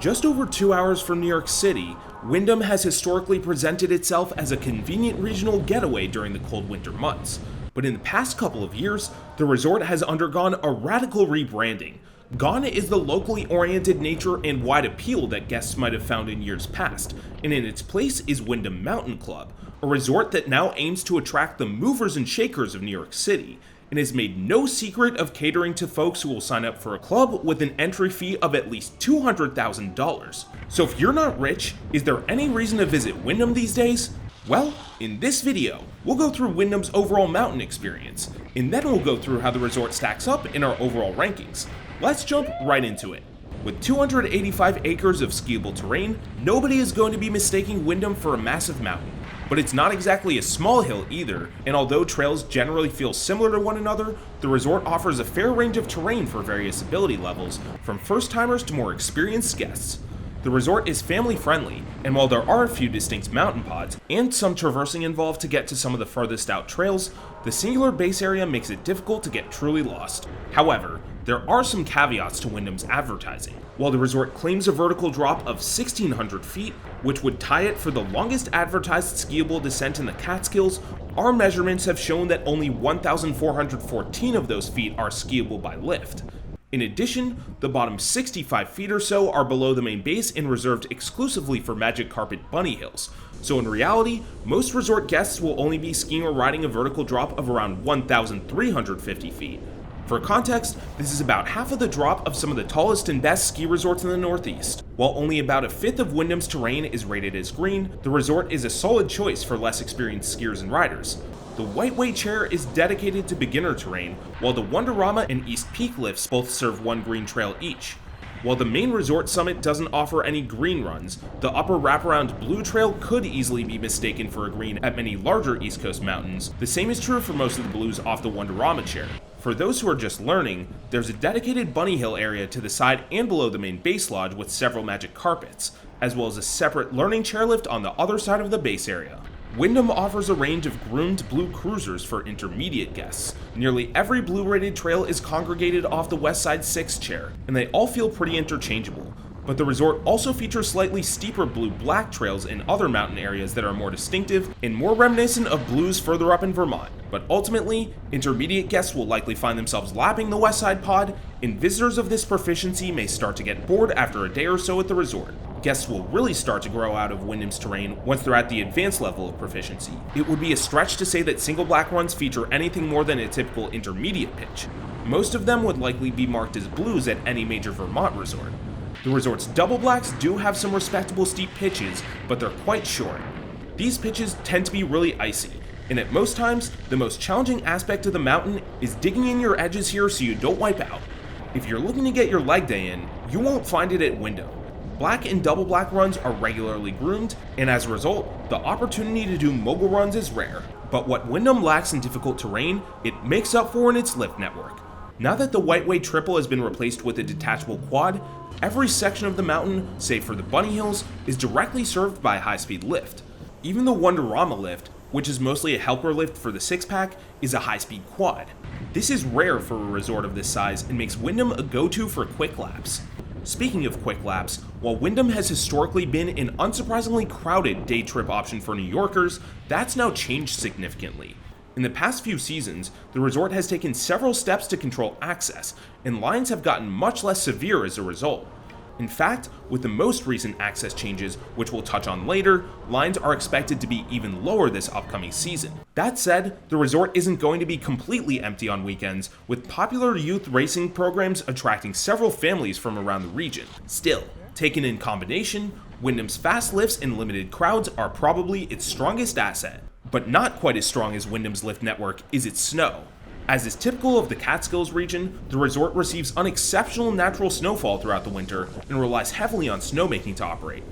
Just over 2 hours from New York City, Windham has historically presented itself as a convenient regional getaway during the cold winter months. But in the past couple of years, the resort has undergone a radical rebranding. Gone is the locally oriented nature and wide appeal that guests might have found in years past, and in its place is Windham Mountain Club, a resort that now aims to attract the movers and shakers of New York City, and has made no secret of catering to folks who will sign up for a club with an entry fee of at least $200,000. So if you're not rich, is there any reason to visit Windham these days? Well, in this video, we'll go through Windham's overall mountain experience, and then we'll go through how the resort stacks up in our overall rankings. Let's jump right into it. With 285 acres of skiable terrain, nobody is going to be mistaking Windham for a massive mountain. But it's not exactly a small hill either, and although trails generally feel similar to one another, the resort offers a fair range of terrain for various ability levels, from first-timers to more experienced guests. The resort is family-friendly, and while there are a few distinct mountain pods, and some traversing involved to get to some of the furthest out trails, the singular base area makes it difficult to get truly lost. However, there are some caveats to Windham's advertising. While the resort claims a vertical drop of 1,600 feet, which would tie it for the longest advertised skiable descent in the Catskills, our measurements have shown that only 1,414 of those feet are skiable by lift. In addition, the bottom 65 feet or so are below the main base and reserved exclusively for Magic Carpet bunny hills, so in reality, most resort guests will only be skiing or riding a vertical drop of around 1,350 feet. For context, this is about half of the drop of some of the tallest and best ski resorts in the Northeast. While only about a fifth of Windham's terrain is rated as green, the resort is a solid choice for less experienced skiers and riders. The Whiteway Chair is dedicated to beginner terrain, while the Wonderama and East Peak lifts both serve one green trail each. While the main resort summit doesn't offer any green runs, the upper wraparound Blue Trail could easily be mistaken for a green at many larger East Coast mountains. The same is true for most of the blues off the Wonderama Chair. For those who are just learning, there's a dedicated bunny hill area to the side and below the main base lodge with several magic carpets, as well as a separate learning chairlift on the other side of the base area. Windham offers a range of groomed blue cruisers for intermediate guests. Nearly every blue rated trail is congregated off the West Side 6 chair, and they all feel pretty interchangeable. But the resort also features slightly steeper blue-black trails in other mountain areas that are more distinctive and more reminiscent of blues further up in Vermont. But ultimately, intermediate guests will likely find themselves lapping the West Side pod, and visitors of this proficiency may start to get bored after a day or so at the resort. Guests will really start to grow out of Windham's terrain once they're at the advanced level of proficiency. It would be a stretch to say that single black runs feature anything more than a typical intermediate pitch. Most of them would likely be marked as blues at any major Vermont resort. The resort's double blacks do have some respectable steep pitches, but they're quite short. These pitches tend to be really icy, and at most times, the most challenging aspect of the mountain is digging in your edges here so you don't wipe out. If you're looking to get your leg day in, you won't find it at Windham. Black and double black runs are regularly groomed, and as a result, the opportunity to do mogul runs is rare. But what Windham lacks in difficult terrain, it makes up for in its lift network. Now that the Whiteway Triple has been replaced with a detachable quad, every section of the mountain, save for the bunny hills, is directly served by a high-speed lift. Even the Wonderama lift, which is mostly a helper lift for the six-pack, is a high-speed quad. This is rare for a resort of this size and makes Windham a go-to for quick laps. Speaking of quick laps, while Windham has historically been an unsurprisingly crowded day trip option for New Yorkers, that's now changed significantly. In the past few seasons, the resort has taken several steps to control access, and lines have gotten much less severe as a result. In fact, with the most recent access changes, which we'll touch on later, lines are expected to be even lower this upcoming season. That said, the resort isn't going to be completely empty on weekends, with popular youth racing programs attracting several families from around the region. Still, taken in combination, Windham's fast lifts and limited crowds are probably its strongest asset. But not quite as strong as Windham's lift network is its snow. As is typical of the Catskills region, the resort receives unexceptional natural snowfall throughout the winter and relies heavily on snowmaking to operate.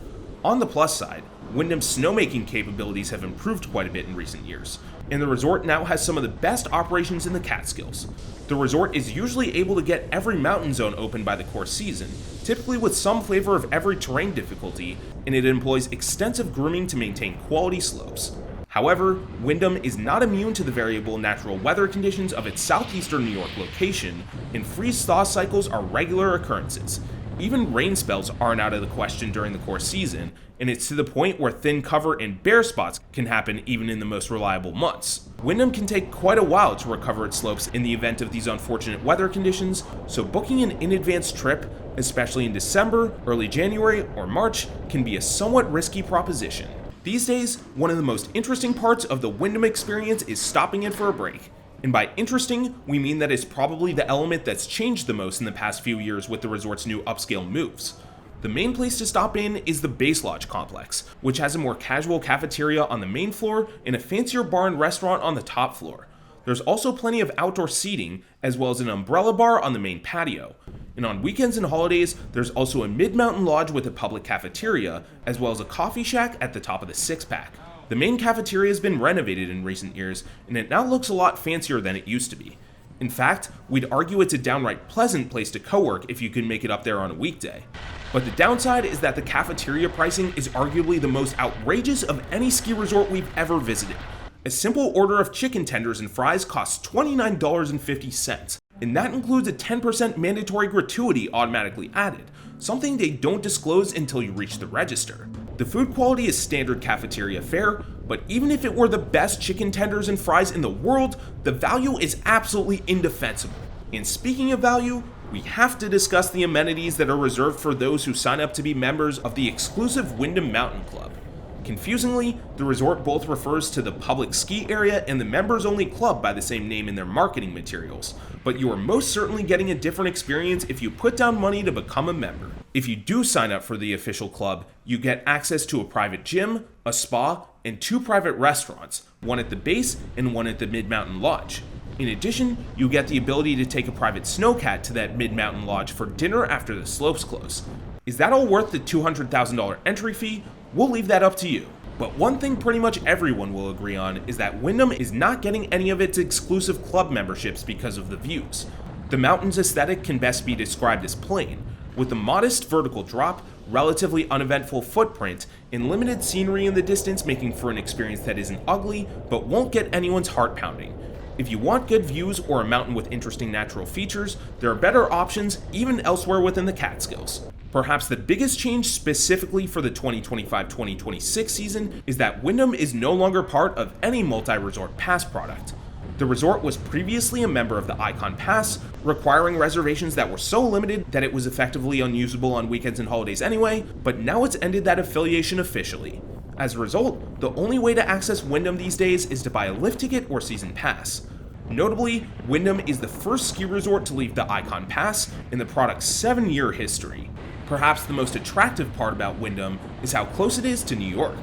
On the plus side, Windham's snowmaking capabilities have improved quite a bit in recent years, and the resort now has some of the best operations in the Catskills. The resort is usually able to get every mountain zone open by the course season, typically with some flavor of every terrain difficulty, and it employs extensive grooming to maintain quality slopes. However, Windham is not immune to the variable natural weather conditions of its southeastern New York location, and freeze-thaw cycles are regular occurrences. Even rain spells aren't out of the question during the course season, and it's to the point where thin cover and bare spots can happen even in the most reliable months. Windham can take quite a while to recover its slopes in the event of these unfortunate weather conditions, so booking an in-advance trip, especially in December, early January, or March, can be a somewhat risky proposition. These days, one of the most interesting parts of the Windham experience is stopping in for a break. And by interesting, we mean that it's probably the element that's changed the most in the past few years with the resort's new upscale moves. The main place to stop in is the Base Lodge complex, which has a more casual cafeteria on the main floor and a fancier bar and restaurant on the top floor. There's also plenty of outdoor seating, as well as an umbrella bar on the main patio. And on weekends and holidays, there's also a mid-mountain lodge with a public cafeteria, as well as a coffee shack at the top of the six-pack. The main cafeteria has been renovated in recent years, and it now looks a lot fancier than it used to be. In fact, we'd argue it's a downright pleasant place to co-work if you can make it up there on a weekday. But the downside is that the cafeteria pricing is arguably the most outrageous of any ski resort we've ever visited. A simple order of chicken tenders and fries costs $29.50, and that includes a 10% mandatory gratuity automatically added, something they don't disclose until you reach the register. The food quality is standard cafeteria fare, but even if it were the best chicken tenders and fries in the world, the value is absolutely indefensible. And speaking of value, we have to discuss the amenities that are reserved for those who sign up to be members of the exclusive Windham Mountain Club. Confusingly, the resort both refers to the public ski area and the members-only club by the same name in their marketing materials, but you are most certainly getting a different experience if you put down money to become a member. If you do sign up for the official club, you get access to a private gym, a spa, and 2 private restaurants, one at the base and one at the Mid-Mountain Lodge. In addition, you get the ability to take a private snowcat to that Mid-Mountain Lodge for dinner after the slopes close. Is that all worth the $200,000 entry fee? We'll leave that up to you. But one thing pretty much everyone will agree on is that Windham is not getting any of its exclusive club memberships because of the views. The mountain's aesthetic can best be described as plain, with a modest vertical drop, relatively uneventful footprint, and limited scenery in the distance making for an experience that isn't ugly, but won't get anyone's heart pounding. If you want good views or a mountain with interesting natural features, there are better options even elsewhere within the Catskills. Perhaps the biggest change specifically for the 2025-2026 season is that Windham is no longer part of any multi-resort pass product. The resort was previously a member of the Ikon Pass, requiring reservations that were so limited that it was effectively unusable on weekends and holidays anyway, but now it's ended that affiliation officially. As a result, the only way to access Windham these days is to buy a lift ticket or season pass. Notably, Windham is the first ski resort to leave the Ikon Pass in the product's 7-year history. Perhaps the most attractive part about Windham is how close it is to New York.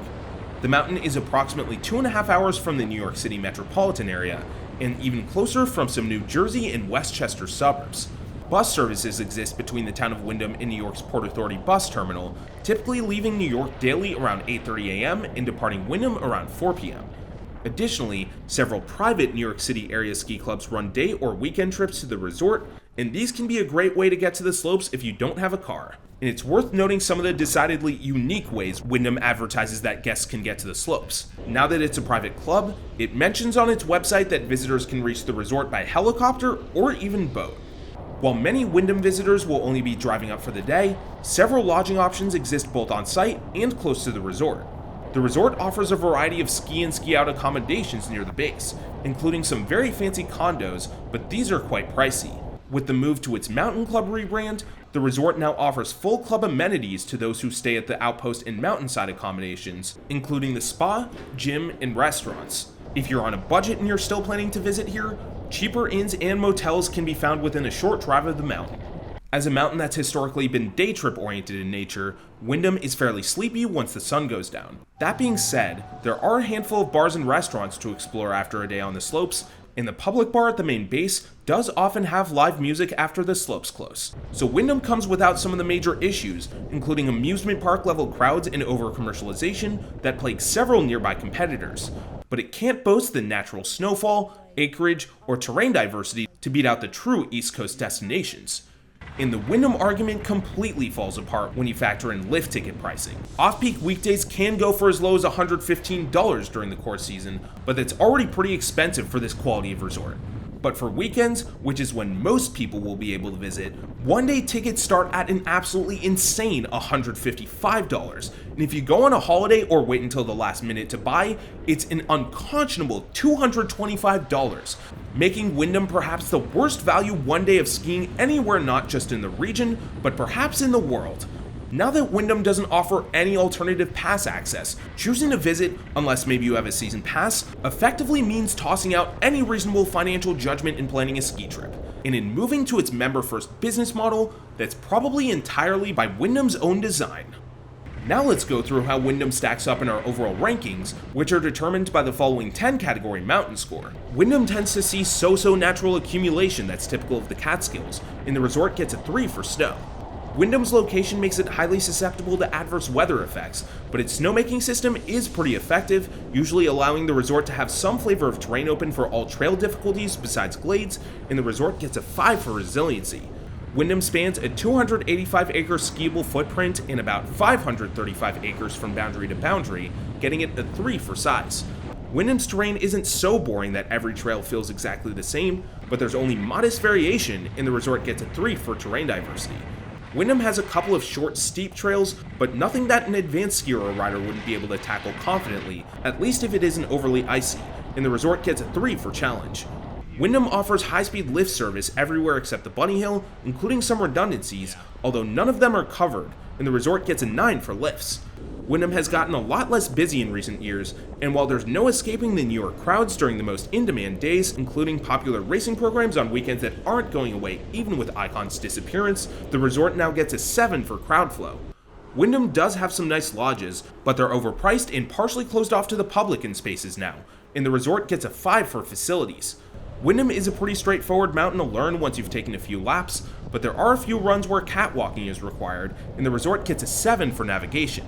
The mountain is approximately 2.5 hours from the New York City metropolitan area, and even closer from some New Jersey and Westchester suburbs. Bus services exist between the town of Windham and New York's Port Authority bus terminal, typically leaving New York daily around 8:30 a.m. and departing Windham around 4 p.m. Additionally, several private New York City area ski clubs run day or weekend trips to the resort, and these can be a great way to get to the slopes if you don't have a car. And it's worth noting some of the decidedly unique ways Windham advertises that guests can get to the slopes. Now that it's a private club, it mentions on its website that visitors can reach the resort by helicopter or even boat. While many Windham visitors will only be driving up for the day, several lodging options exist both on site and close to the resort. The resort offers a variety of ski and ski out accommodations near the base, including some very fancy condos, but these are quite pricey. With the move to its Mountain Club rebrand, the resort now offers full club amenities to those who stay at the outpost and mountainside accommodations, including the spa, gym, and restaurants. If you're on a budget and you're still planning to visit here, cheaper inns and motels can be found within a short drive of the mountain. As a mountain that's historically been day trip oriented in nature, Windham is fairly sleepy once the sun goes down. That being said, there are a handful of bars and restaurants to explore after a day on the slopes, and the public bar at the main base does often have live music after the slopes close. So Windham comes without some of the major issues, including amusement park level crowds and over-commercialization that plague several nearby competitors. But it can't boast the natural snowfall, acreage, or terrain diversity to beat out the true East Coast destinations. And the Windham argument completely falls apart when you factor in lift ticket pricing. Off-peak weekdays can go for as low as $115 during the course season, but that's already pretty expensive for this quality of resort. But for weekends, which is when most people will be able to visit, one-day tickets start at an absolutely insane $155. And if you go on a holiday or wait until the last minute to buy, it's an unconscionable $225, making Windham perhaps the worst value one day of skiing anywhere not just in the region, but perhaps in the world. Now that Windham doesn't offer any alternative pass access, choosing to visit, unless maybe you have a season pass, effectively means tossing out any reasonable financial judgment in planning a ski trip. And in moving to its member-first business model, that's probably entirely by Windham's own design. Now let's go through how Windham stacks up in our overall rankings, which are determined by the following 10 category mountain score. Windham tends to see so-so natural accumulation that's typical of the Catskills, and the resort gets a 3 for snow. Windham's location makes it highly susceptible to adverse weather effects, but its snowmaking system is pretty effective, usually allowing the resort to have some flavor of terrain open for all trail difficulties besides glades, and the resort gets a 5 for resiliency. Windham spans a 285-acre skiable footprint in about 535 acres from boundary to boundary, getting it a 3 for size. Windham's terrain isn't so boring that every trail feels exactly the same, but there's only modest variation, and the resort gets a 3 for terrain diversity. Windham has a couple of short, steep trails, but nothing that an advanced skier or rider wouldn't be able to tackle confidently, at least if it isn't overly icy, and the resort gets a 3 for challenge. Windham offers high-speed lift service everywhere except the Bunny Hill, including some redundancies, although none of them are covered, and the resort gets a 9 for lifts. Windham has gotten a lot less busy in recent years, and while there's no escaping the New York crowds during the most in-demand days, including popular racing programs on weekends that aren't going away even with Ikon's disappearance, the resort now gets a 7 for crowd flow. Windham does have some nice lodges, but they're overpriced and partially closed off to the public in spaces now, and the resort gets a 5 for facilities. Windham is a pretty straightforward mountain to learn once you've taken a few laps, but there are a few runs where catwalking is required, and the resort gets a 7 for navigation.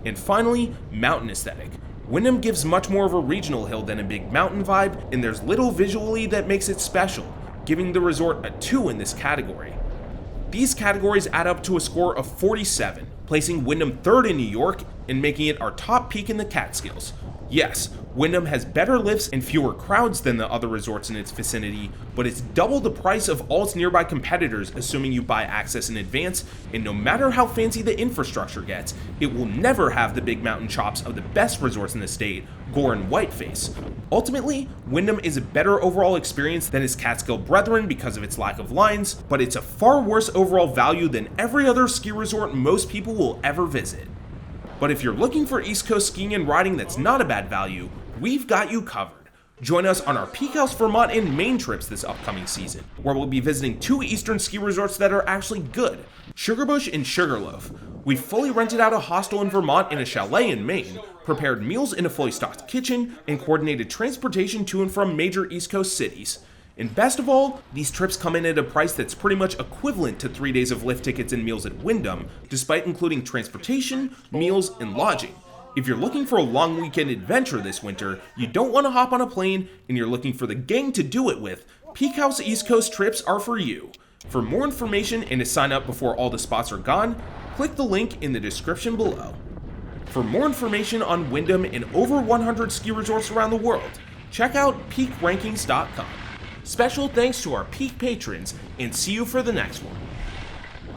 And finally, mountain aesthetic. Windham gives much more of a regional hill than a big mountain vibe, and there's little visually that makes it special, giving the resort a 2 in this category. These categories add up to a score of 47, placing Windham 3rd in New York and making it our top peak in the Catskills. Yes, Windham has better lifts and fewer crowds than the other resorts in its vicinity, but it's double the price of all its nearby competitors assuming you buy access in advance, and no matter how fancy the infrastructure gets, it will never have the big mountain chops of the best resorts in the state, Gore and Whiteface. Ultimately, Windham is a better overall experience than its Catskill brethren because of its lack of lines, but it's a far worse overall value than every other ski resort most people will ever visit. But if you're looking for East Coast skiing and riding that's not a bad value, we've got you covered. Join us on our PeakHouse, Vermont, and Maine trips this upcoming season, where we'll be visiting 2 eastern ski resorts that are actually good, Sugarbush and Sugarloaf. We've fully rented out a hostel in Vermont and a chalet in Maine, prepared meals in a fully stocked kitchen, and coordinated transportation to and from major East Coast cities. And best of all, these trips come in at a price that's pretty much equivalent to 3 days of lift tickets and meals at Windham, despite including transportation, meals, and lodging. If you're looking for a long weekend adventure this winter, you don't want to hop on a plane, and you're looking for the gang to do it with, PeakHouse East Coast trips are for you. For more information and to sign up before all the spots are gone, click the link in the description below. For more information on Windham and over 100 ski resorts around the world, check out peakrankings.com. Special thanks to our Peak patrons, and see you for the next one.